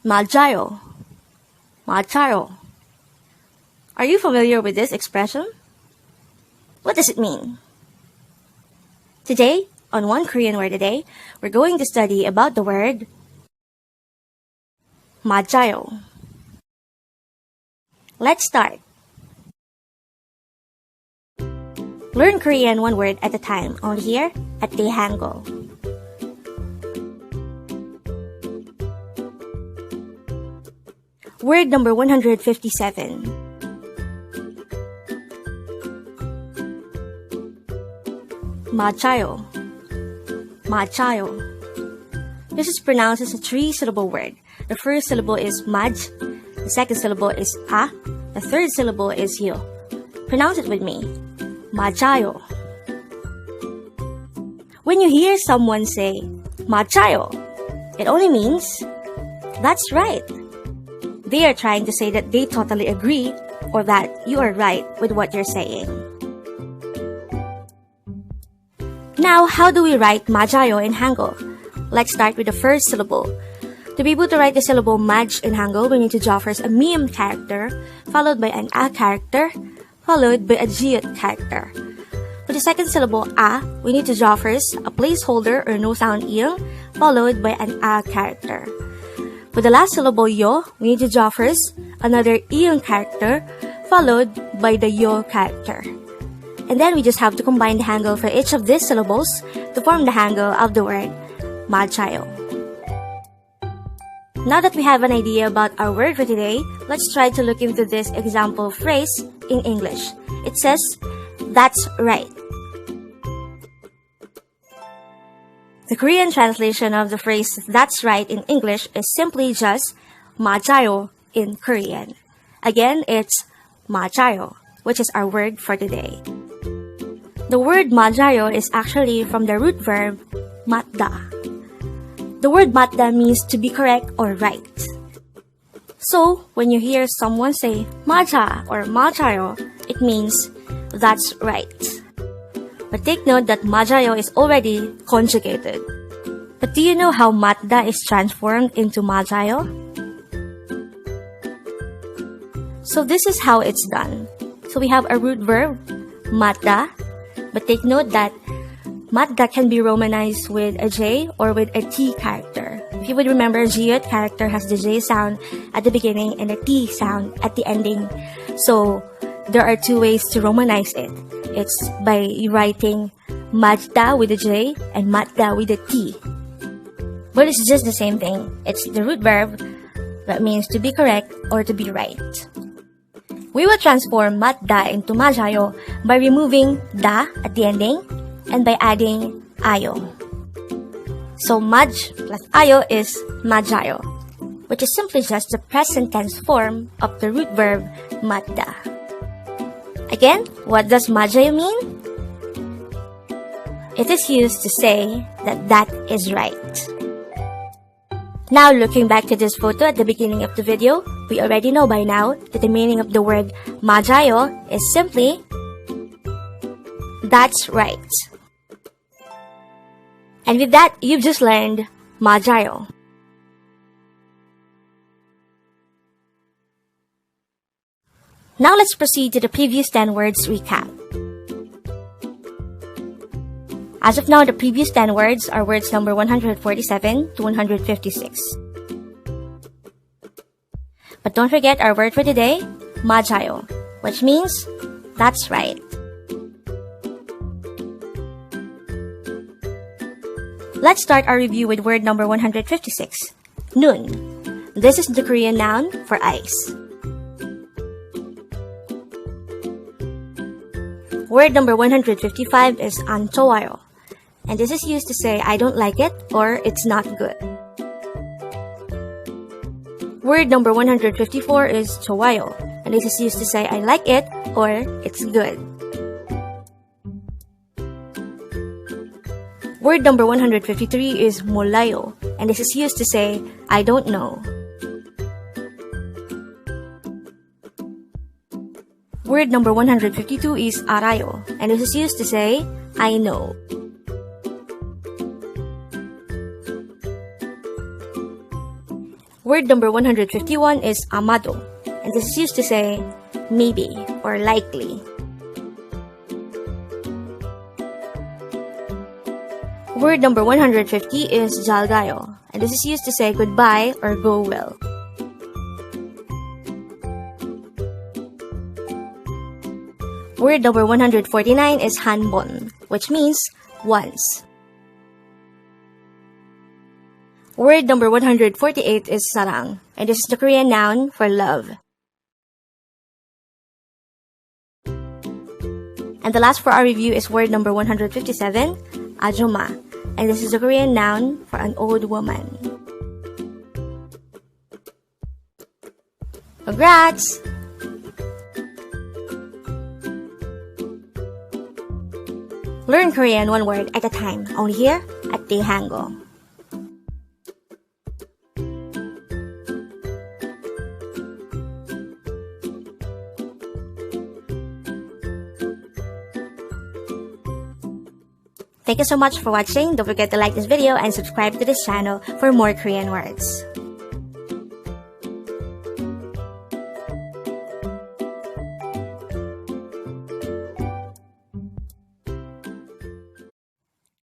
MAJAYO. MAJAYO. Are you familiar with this expression? What does it mean? Today, on One Korean Word a Day, we're going to study about the word MAJAYO. Let's start. Learn Korean one word at a time, only here at Dae-Hangul. Word number 157. MAJAYO. MAJAYO. This is pronounced as a three-syllable word. The first syllable is maj, the second syllable is a, the third syllable is yo. Pronounce it with me. MAJAYO. When you hear someone say MAJAYO, it only means that's right. They are trying to say that they totally agree or that you are right with what you're saying. Now, how do we write MAJAYO in Hangul? Let's start with the first syllable. To be able to write the syllable maj in Hangul, we need to draw first a miem character, followed by an a character, followed by a jiut character. For the second syllable a, we need to draw first a placeholder or no sound ing, followed by an a character. For the last syllable yo, we need to draw first another ing character, followed by the yo character. And then we just have to combine the Hangul for each of these syllables to form the Hangul of the word MAJAYO. Now that we have an idea about our word for today, let's try to look into this example phrase in English. It says, "That's right." The Korean translation of the phrase "that's right" in English is simply just MAJAYO in Korean. Again, it's MAJAYO, which is our word for today. The word MAJAYO is actually from the root verb matda. The word matda means to be correct or right. So, when you hear someone say maja or MAJAYO, it means that's right. But take note that MAJAYO is already conjugated. But do you know how matda is transformed into MAJAYO? So this is how it's done. So we have a root verb, matda, but take note that matda can be romanized with a J or with a T character. If you would remember, jiut character has the J sound at the beginning and the T sound at the ending. So there are two ways to romanize it. It's by writing majda with a J and matda with a T. But it's just the same thing. It's the root verb that means to be correct or to be right. We will transform matda into MAJAYO by removing da at the ending and by adding ayo. So maj plus ayo is MAJAYO, which is simply just the present tense form of the root verb matda. Again, what does MAJAYO mean? It is used to say that is right. Now, looking back to this photo at the beginning of the video, we already know by now that the meaning of the word MAJAYO is simply that's right. And with that, you've just learned MAJAYO. Now let's proceed to the previous 10 words recap. As of now, the previous 10 words are words number 147 to 156. But don't forget our word for today, MAJAYO, which means that's right. Let's start our review with word number 156, noon. This is the Korean noun for ice. Word number 155 is 안 좋아요, and this is used to say I don't like it or it's not good. Word number 154 is 좋아요, and this is used to say I like it or it's good. Word number 153 is 몰라요, and this is used to say I don't know. Word number 152 is 알아요, and this is used to say I know. Word number 151 is amado, and this is used to say maybe or likely. Word number 150 is jalgayo, and this is used to say goodbye or go well. Word number 149 is hanbon, which means once. Word number 148 is sarang, and this is the Korean noun for love. And the last for our review is word number 157, ajoma, and this is the Korean noun for an old woman. Congrats! Learn Korean one word at a time, only here at Dae-Hangul. Thank you so much for watching. Don't forget to like this video and subscribe to this channel for more Korean words.